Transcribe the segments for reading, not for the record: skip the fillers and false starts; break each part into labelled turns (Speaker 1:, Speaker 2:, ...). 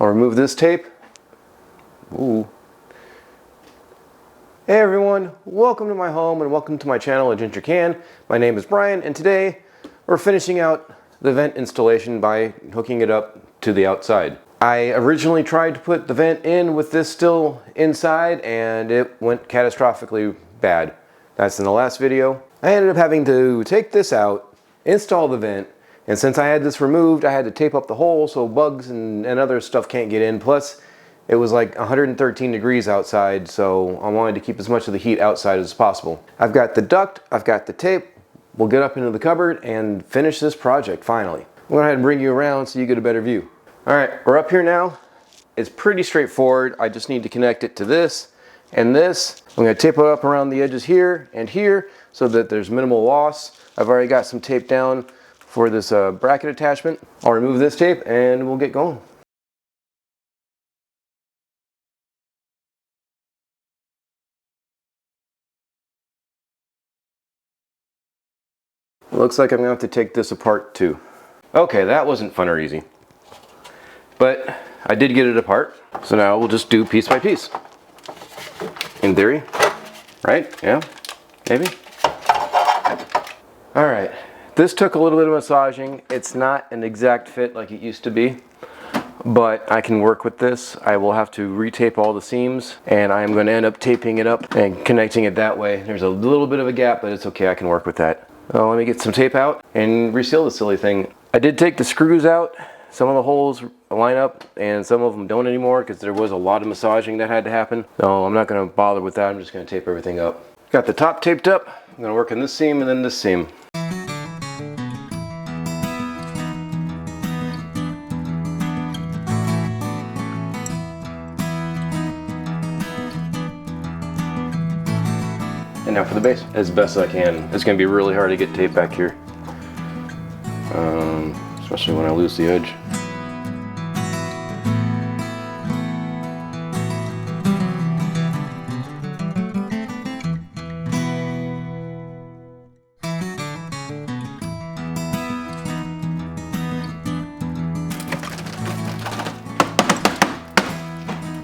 Speaker 1: I'll remove this tape. Ooh. Hey everyone, welcome to my home and welcome to my channel, A Ginger Can. My name is Brian and today we're finishing out the vent installation by hooking it up to the outside. I originally tried to put the vent in with this still inside and it went catastrophically bad. That's in the last video. I ended up having to take this out, install the vent, and since I had this removed, I had to tape up the hole so bugs and other stuff can't get in. Plus, it was like 113 degrees outside, so I wanted to keep as much of the heat outside as possible. I've got the duct, I've got the tape. We'll get up into the cupboard and finish this project finally. I'm going to go ahead and bring you around so you get a better view. All right, we're up here now. It's pretty straightforward. I just need to connect it to this and this. I'm going to tape it up around the edges here and here so that there's minimal loss. I've already got some tape down for this bracket attachment. I'll remove this tape and we'll get going. Looks like I'm gonna have to take this apart too. Okay, that wasn't fun or easy, but I did get it apart. So now we'll just do piece by piece. In theory, right? Yeah, maybe. All right, this took a little bit of massaging. It's not an exact fit like it used to be, but I can work with this. I will have to retape all the seams and I'm gonna end up taping it up and connecting it that way. There's a little bit of a gap, but it's okay, I can work with that. Let me get some tape out and reseal the silly thing. I did take the screws out. Some of the holes line up and some of them don't anymore because there was a lot of massaging that had to happen. So I'm not going to bother with that. I'm just going to tape everything up. Got the top taped up. I'm going to work on this seam and then this seam. And now for the base, as best I can. It's going to be really hard to get tape back here, especially when I lose the edge.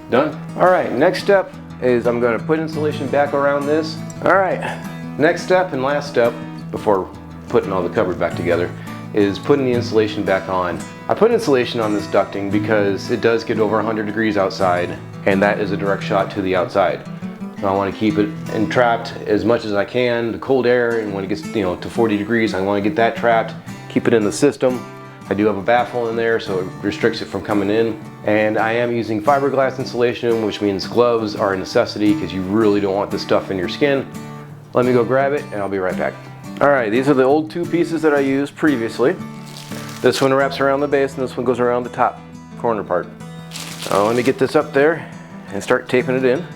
Speaker 1: Done. All right, next step is I'm going to put insulation back around this. All right, next step and last step before putting all the cupboard back together is putting the insulation back on. I put insulation on this ducting because it does get over 100 degrees outside and that is a direct shot to the outside. So I want to keep it entrapped as much as I can, the cold air, and when it gets to 40 degrees, I want to get that trapped, keep it in the system. I do have a baffle in there, so it restricts it from coming in. And I am using fiberglass insulation, which means gloves are a necessity because you really don't want this stuff in your skin. Let me go grab it and I'll be right back. All right, these are the old two pieces that I used previously. This one wraps around the base and this one goes around the top corner part. Let me get this up there and start taping it in.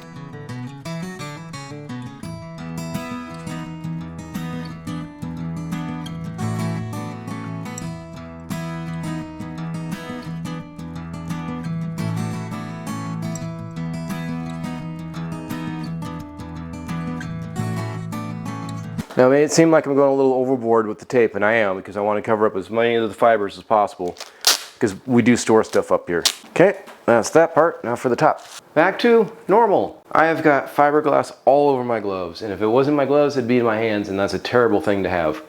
Speaker 1: Now it may seem like I'm going a little overboard with the tape, and I am, because I want to cover up as many of the fibers as possible, because we do store stuff up here. Okay, that's that part. Now for the top. Back to normal. I have got fiberglass all over my gloves, and if it wasn't my gloves, it'd be in my hands, and that's a terrible thing to have.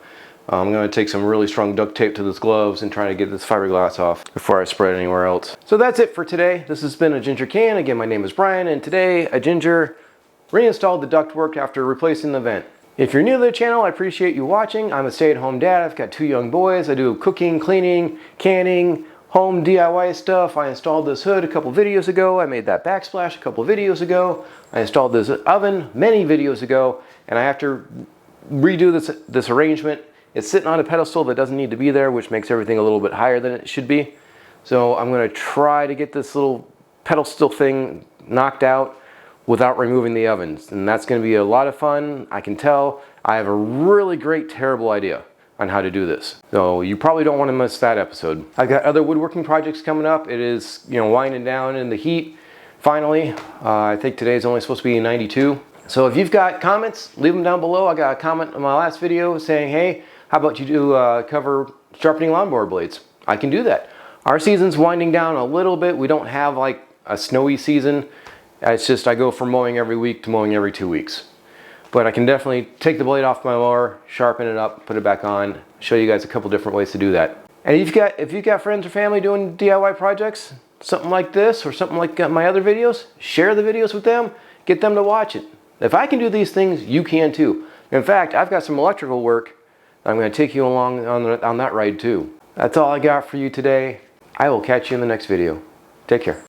Speaker 1: I'm going to take some really strong duct tape to these gloves and try to get this fiberglass off before I spread it anywhere else. So that's it for today. This has been A Ginger Can. Again, my name is Brian, and today A Ginger reinstalled the ductwork after replacing the vent. If you're new to the channel, I appreciate you watching. I'm a stay-at-home dad. I've got 2 young boys. I do cooking, cleaning, canning, home DIY stuff. I installed this hood a couple videos ago. I made that backsplash a couple videos ago. I installed this oven many videos ago, and I have to redo this arrangement. It's sitting on a pedestal that doesn't need to be there, which makes everything a little bit higher than it should be. So I'm going to try to get this little pedestal thing knocked out without removing the ovens, and that's going to be a lot of fun. I can tell I have a really great, terrible idea on how to do this, so you probably don't want to miss that episode. I've got other woodworking projects coming up. It is, winding down in the heat finally. I think today is only supposed to be 92. So if you've got comments, leave them down below. I got a comment on my last video saying, hey, how about you do cover sharpening lawnmower blades? I can do that. Our season's winding down a little bit. We don't have like a snowy season. It's just I go from mowing every week to mowing every 2 weeks. But I can definitely take the blade off my mower, sharpen it up, put it back on, show you guys a couple different ways to do that. And if you've got friends or family doing DIY projects, something like this or something like my other videos, share the videos with them, get them to watch it. If I can do these things, you can too. In fact, I've got some electrical work I'm going to take you along on that ride too. That's all I got for you today. I will catch you in the next video. Take care.